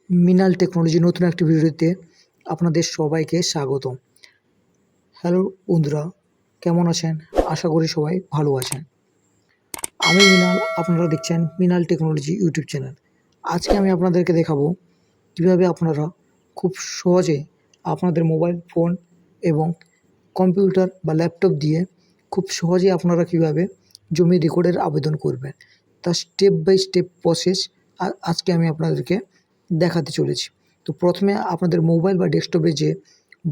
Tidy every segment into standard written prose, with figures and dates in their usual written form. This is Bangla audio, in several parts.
মিনাল টেকনোলজি নতুন একটি ভিডিওতে আপনাদের সবাইকে স্বাগতম। হ্যালো বন্ধুরা, কেমন আছেন? আশা করি সবাই ভালো আছেন। আমি মিনাল, আপনারা দেখছেন মিনাল টেকনোলজি ইউটিউব চ্যানেল। আজকে আমি আপনাদেরকে দেখাবো কীভাবে আপনারা খুব সহজে আপনাদের মোবাইল ফোন এবং কম্পিউটার বা ল্যাপটপ দিয়ে খুব সহজে আপনারা কীভাবে জমি রেকর্ডের আবেদন করবেন, তার স্টেপ বাই স্টেপ প্রসেস আজকে আমি আপনাদেরকে দেখাতে চলেছি। তো প্রথমে আপনাদের মোবাইল বা ডেস্কটপে যে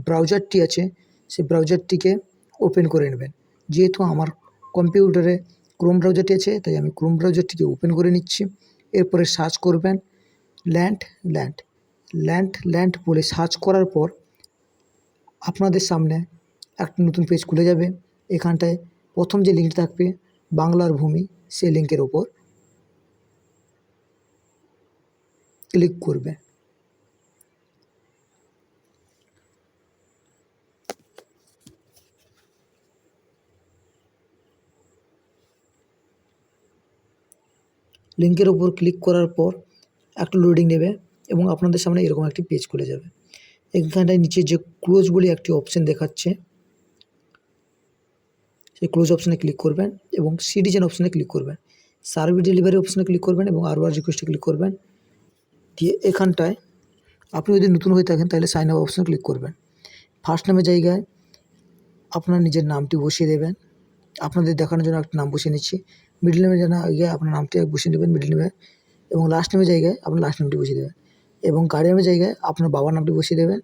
ব্রাউজারটি আছে সেই ব্রাউজারটিকে ওপেন করে নেবেন। যেহেতু আমার কম্পিউটারে ক্রোম ব্রাউজারটি আছে তাই আমি ক্রোম ব্রাউজারটিকে ওপেন করে নিচ্ছি। এরপরে সার্চ করবেন ল্যান্ড বলে সার্চ করার পর আপনাদের সামনে একটা নতুন পেজ খুলে যাবে। এখানটায় প্রথম যে লিঙ্ক থাকবে বাংলার ভূমি, সেই লিঙ্কের ওপর ক্লিক করবে। লিঙ্কের ওপর ক্লিক করার পর একটু লোডিং নেবে এবং আপনাদের সামনে এরকম একটি পেজ খুলে যাবে। এখানটায় নিচে যে ক্লোজ বলে একটি অপশান দেখাচ্ছে, সেই ক্লোজ অপশানে ক্লিক করবেন এবং সিটিজেন অপশানে ক্লিক করবেন। সার্ভিস ডেলিভারি অপশানে ক্লিক করবেন এবং আরবার রিকোয়েস্টে ক্লিক করবেন। দিয়ে এখানটায় আপনি যদি নতুন হয়ে থাকেন তাহলে সাইন আপ অপশানে ক্লিক করবেন। ফার্স্ট নামের জায়গায় আপনার নিজের নামটি বসিয়ে দেবেন। আপনাদের দেখানোর জন্য একটা নাম বসিয়ে নিচ্ছি। মিডল নেমের জায়গায় আপনার নামটি বসিয়ে নেবেন মিডল নেমে, এবং লাস্ট নেমের জায়গায় আপনার লাস্ট নামটি বসিয়ে দেবেন, এবং গার্ডিয়ানের জায়গায় আপনার বাবার নামটি বসিয়ে দেবেন।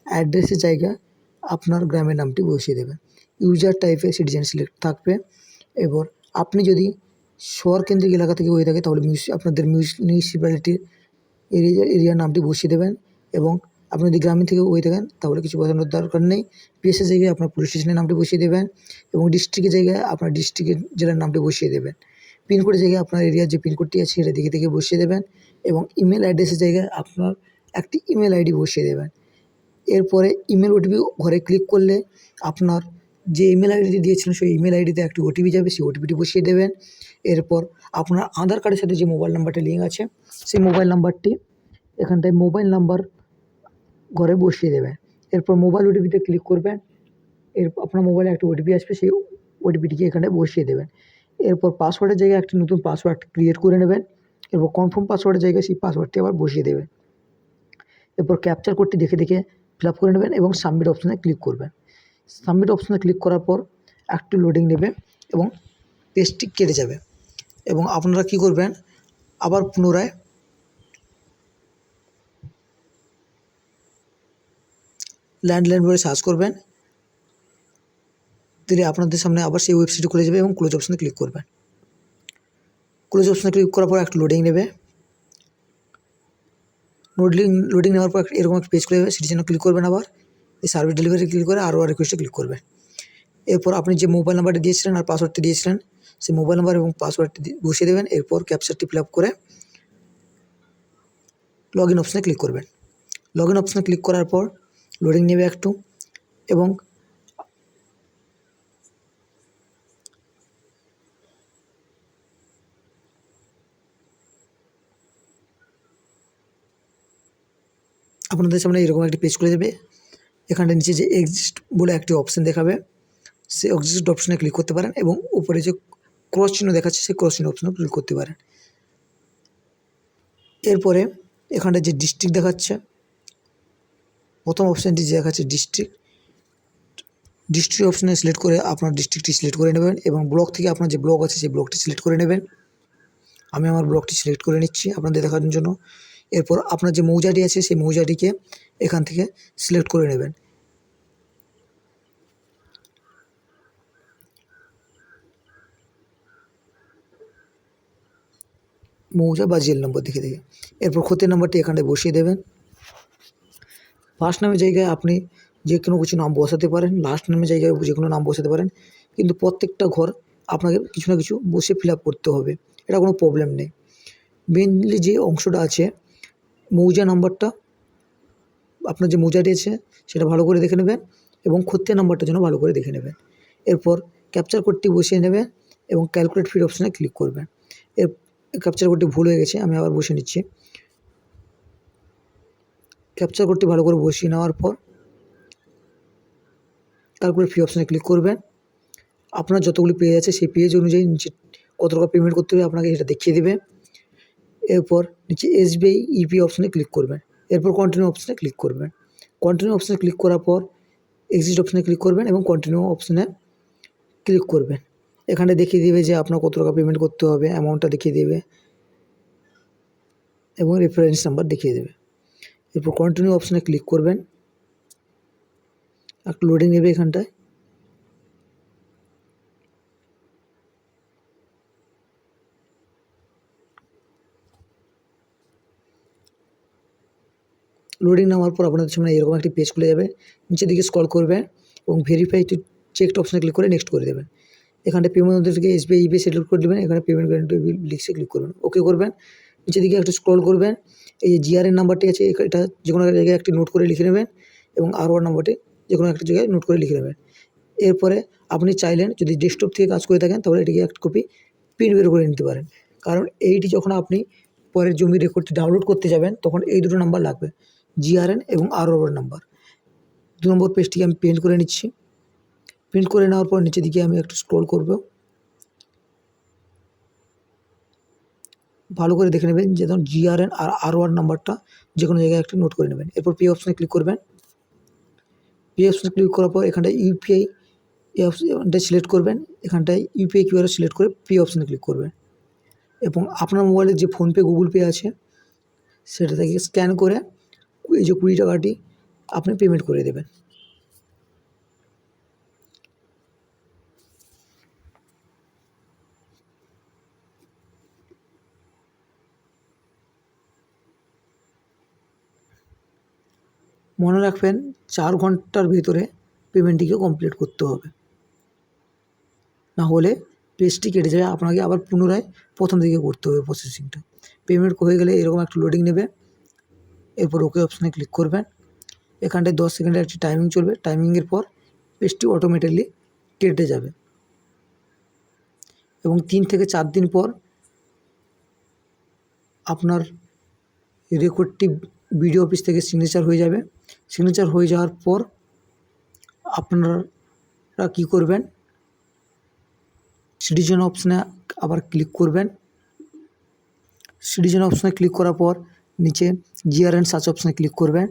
অ্যাড্রেসের জায়গায় আপনার গ্রামের নামটি বসিয়ে দেবেন। ইউজার টাইপে সিটিজেন সিলেক্ট থাকবে। এবার আপনি যদি শহর কেন্দ্রিক এলাকা থেকে হয়ে থাকে তাহলে আপনাদের মিউনিসিপ্যালিটির এরিয়ার নামটি বসিয়ে দেবেন, এবং আপনি যদি গ্রামীণ থেকে হয়ে থাকেন তাহলে কিছু বসানোর দরকার নেই। পিএসের জায়গায় আপনার পুলিশ স্টেশনের নামটি বসিয়ে দেবেন, এবং ডিস্ট্রিক্টের জায়গায় আপনার ডিস্ট্রিক্টের জেলার নামটি বসিয়ে দেবেন। পিনকোডের জায়গায় আপনার এরিয়ার যে পিনকোডটি আছে সেটা দেখে বসিয়ে দেবেন, এবং ইমেল অ্যাড্রেসের জায়গায় আপনার একটি ইমেল আইডি বসিয়ে দেবেন। এরপরে ইমেল ওটিপি ঘরে ক্লিক করলে আপনার যে ইমেল আইডিটি দিয়েছিলেন সেই ইমেল আইডিতে একটি ওটিপি যাবে, সেই ওটিপিটি বসিয়ে দেবেন। এরপর আপনার আধার কার্ডের সাথে যে মোবাইল নাম্বারটি লিঙ্ক আছে সেই মোবাইল নাম্বারটি এখানটায় মোবাইল নাম্বার ঘরে বসিয়ে দেবেন। এরপর মোবাইল ওটিপিতে ক্লিক করবেন। আপনার মোবাইলে একটা ওটিপি আসবে, সেই ওটিপিটিকে এখানে বসিয়ে দেবেন। এরপর পাসওয়ার্ডের জায়গায় একটি নতুন পাসওয়ার্ড ক্রিয়েট করে নেবেন, এবং কনফার্ম পাসওয়ার্ডের জায়গায় সেই পাসওয়ার্ডটি আবার বসিয়ে দেবেন। এরপর ক্যাপচার কোডটি দেখে ফিল আপ করে নেবেন এবং সাবমিট অপশানে ক্লিক করবেন। সাবমিট অপশানে ক্লিক করার পর একটু লোডিং নেবে এবং পেজটি কেটে যাবে, এবং আপনারা কী করবেন, আবার পুনরায় ল্যান্ডলাইন বলে সার্চ করবেন। দিলে আপনাদের সামনে আবার সেই ওয়েবসাইটটি খুলে যাবে এবং ক্লোজ অপশানে ক্লিক করবেন। ক্লোজ অপশানে ক্লিক করার পর একটু লোডিং নেবে। লোডিং নেওয়ার পর এরকম একটা পেজ খুলে যাবে, সেটির জন্য ক্লিক করবেন। আবার এই সার্ভিস ডেলিভারি ক্লিক করে আরও রিকোয়েস্টে ক্লিক করবেন। এরপর আপনি যে মোবাইল নাম্বারটি দিয়েছিলেন আর পাসওয়ার্ডটি দিয়েছিলেন সেই মোবাইল নাম্বার এবং পাসওয়ার্ডটি বসিয়ে দেবেন। এরপর ক্যাপচারটি ফিল আপ করে লগ ইন অপশানে ক্লিক করবেন। লগ ইন অপশানে ক্লিক করার পর লোডিং নেবে একটু, এবং আপনাদের সামনে এরকম একটি পেজ খুলে যাবে। এখানটা নিচে যে এক্সিস্ট বলে একটি অপশান দেখাবে, সেই এক্সিস্ট অপশানে ক্লিক করতে পারেন, এবং উপরে যে ক্রস চিহ্ন দেখাচ্ছে সেই ক্রস চিহ্ন অপশানে ক্লিক করতে পারেন। এরপরে এখানটা যে ডিস্ট্রিক্ট দেখাচ্ছে, প্রথম অপশানটি যে দেখাচ্ছে ডিস্ট্রিক্ট অপশানে সিলেক্ট করে আপনার ডিস্ট্রিক্টটি সিলেক্ট করে নেবেন, এবং ব্লক থেকে আপনার যে ব্লক আছে সেই ব্লকটি সিলেক্ট করে নেবেন। আমি আমার ব্লকটি সিলেক্ট করে নিচ্ছি আপনাদের দেখানোর জন্য। এরপর আপনার যে মৌজাটি আছে সেই মৌজাটিকে এখান থেকে সিলেক্ট করে নেবেন। মৌজা বা জেল নম্বর দেখে এরপর খতিয়ান নম্বরটি এখানে বসিয়ে দেবেন। ফার্স্ট নামের জায়গায় আপনি যে কোনো কিছু নাম বসাতে পারেন, লাস্ট নামের জায়গায় যে কোনো নাম বসাতে পারেন, কিন্তু প্রত্যেকটা ঘর আপনাকে কিছু না কিছু বসে ফিল আপ করতে হবে, এটা কোনো প্রবলেম নেই। মেনলি যে অংশটা আছে মৌজা নাম্বারটা, আপনার যে মৌজাটি আছে সেটা ভালো করে দেখে নেবেন, এবং খতিয়ান নাম্বারটার জন্য ভালো করে দেখে নেবেন। এরপর ক্যাপচার কোডটি বসিয়ে নেবেন এবং ক্যালকুলেট ফিড অপশানে ক্লিক করবেন। এর ক্যাপচার কোডটি ভুল হয়ে গেছে, আমি আবার বসিয়ে নিচ্ছি। ক্যাপচার কোডটি ভালো করে বসিয়ে নেওয়ার পর তারপরে ফি অপশানে ক্লিক করবেন। আপনার যতগুলি পেজ আছে সেই পেজ অনুযায়ী নিচে কত টাকা পেমেন্ট করতে হবে আপনাকে সেটা দেখিয়ে দেবে। এরপর নিচে SBI ইপি অপশানে ক্লিক করবেন। এরপর কন্টিনিউ অপশানে ক্লিক করবেন। কন্টিনিউ অপশানে ক্লিক করার পর এক্সিট অপশানে ক্লিক করবেন এবং কন্টিনিউ অপশানে ক্লিক করবেন। এখানে দেখিয়ে দেবে যে আপনার কত টাকা পেমেন্ট করতে হবে, অ্যামাউন্টটা দেখিয়ে দেবে এবং রেফারেন্স নাম্বার দেখিয়ে দেবে। এরপর কন্টিনিউ অপশানে ক্লিক করবেন। একটু লোডিং নেবে এখানটায়। লোডিং নেওয়ার পর আপনাদের সামনে এরকম একটি পেজ খুলে যাবে। নিচের দিকে স্ক্রল করবেন এবং ভেরিফাই টু চেকড অপশানে ক্লিক করে নেক্সট করে দেবেন। এখানটায় পেমেন্ট থেকে SBI ইপি সিলেক্ট করে দেবেন। এখানে পেমেন্ট গ্যারান্টি লিখে ক্লিক করবেন, ওকে করবেন। নিচের দিকে একটু স্ক্রল করবেন, এই যে GRN নাম্বারটি আছে এটা যে কোনো জায়গায় একটি নোট করে লিখে নেবেন এবং R1 নাম্বারটি যে কোনো একটা জায়গায় নোট করে লিখে নেবেন। এরপরে আপনি চাইলেন যদি ডেস্কটপ থেকে কাজ করে থাকেন তাহলে এটিকে একটা কপি প্রিন্ট বের করে নিতে পারেন, কারণ এইটি যখন আপনি পরের জমির রেকর্ডটি ডাউনলোড করতে যাবেন তখন এই দুটো নাম্বার লাগবে, GRN এবং R1 নাম্বার। 2 নম্বর পেজটিকে আমি প্রিন্ট করে নিচ্ছি। প্রিন্ট করে নেওয়ার পর নিচের দিকে আমি একটু স্ক্রল করব, ভালো করে দেখে নেবেন যে ধরুন GRN আর R1 নাম্বারটা যে কোনো জায়গায় একটা নোট করে নেবেন। এরপর পে অপশানে ক্লিক করবেন। পে অপশানে ক্লিক করার পর এখানটায় UPI এই অপশানটা সিলেক্ট করবেন। এখানটায় UPI QR সিলেক্ট করে পে অপশানে ক্লিক করবেন এবং আপনার মোবাইলে যে ফোনপে গুগল পে আছে সেটা থেকে স্ক্যান করে এই যে 20 টাকাটি আপনি পেমেন্ট করে দেবেন। মনে রাখবেন 4 ঘন্টার ভিতরে পেমেন্টটিকে কমপ্লিট করতে হবে, না হলে পেজটি কেটে যায়, আপনাকে আবার পুনরায় প্রথম থেকে করতে হবে প্রসেসিংটা। পেমেন্ট হয়ে গেলে এরকম একটা লোডিং নেবে। এরপর ওকে অপশানে ক্লিক করবেন। এখানটায় 10 সেকেন্ডের একটি টাইমিং চলবে। টাইমিংয়ের পর পেজটি অটোমেটিকলি কেটে যাবে এবং 3 থেকে 4 দিন পর আপনার রেকর্ডটি বিডিও অফিস থেকে সিগনেচার হয়ে যাবে। সিগনেচার হয়ে যাওয়ার পর আপনারা কী করবেন, সিটিজেন অপশানে আবার ক্লিক করবেন। সিটিজেন অপশানে ক্লিক করার পর নিচে GRN সার্চ অপশানে ক্লিক করবেন।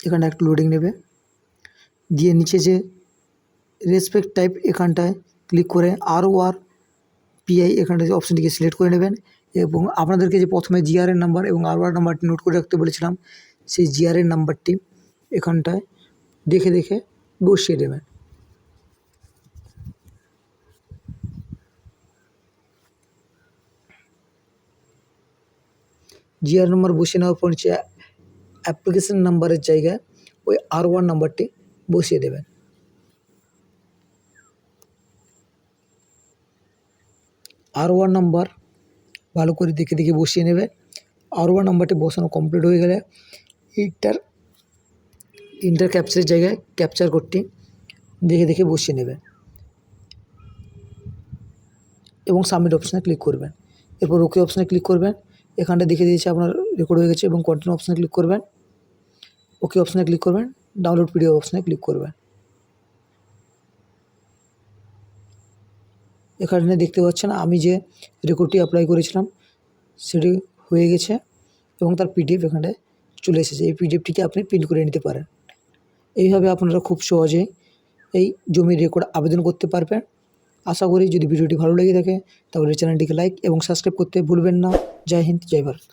এখানটা একটু লোডিং নেবে, দিয়ে নিচে যে রেসপেক্ট টাইপ এখানটায় ক্লিক করে RORPI এখানটায় যে অপশানটিকে সিলেক্ট করে নেবেন এবং আপনাদেরকে যে প্রথমে GRN নাম্বার এবং R1 নাম্বারটি নোট করে রাখতে বলেছিলাম সেই GRN নাম্বারটি এখানটায় দেখে দেখে বসিয়ে দেবেন। GRN নাম্বার বসিয়ে নেওয়ার পর নিচে অ্যাপ্লিকেশন নাম্বারের জায়গায় ওই R1 নাম্বারটি বসিয়ে দেবেন। R1 নাম্বার ভালো করে দেখে দেখে বসিয়ে নেবে। R1 নাম্বারটি বসানো কমপ্লিট হয়ে গেলে ইন্টার ক্যাপচারের জায়গায় ক্যাপচার কোডটি দেখে দেখে বসিয়ে নেবে এবং সাবমিট অপশানে ক্লিক করবেন। এরপর ওকে অপশানে ক্লিক করবেন। এখানটা দেখে দিয়েছে আপনার রেকর্ড হয়ে গেছে এবং কন্টিনিউ অপশানে ক্লিক করবেন। ওকে অপশানে ক্লিক করবেন, ডাউনলোড পিডিএফ অপশানে ক্লিক করবেন। এখানে দেখতে পাচ্ছেন আমি যে রেকর্ডটি অ্যাপ্লাই করেছিলাম সেটি হয়ে গেছে এবং তার পিডিএফ এখানে চলে এসেছে। এই পিডিএফটিকে আপনি প্রিন্ট করে নিতে পারেন। এইভাবে আপনারা খুব সহজেই এই জমির রেকর্ড আবেদন করতে পারবেন। আশা করি যদি ভিডিওটি ভালো লেগে থাকে তাহলে চ্যানেলটিকে লাইক এবং সাবস্ক্রাইব করতে ভুলবেন না। জয় হিন্দ, জয় ভারত।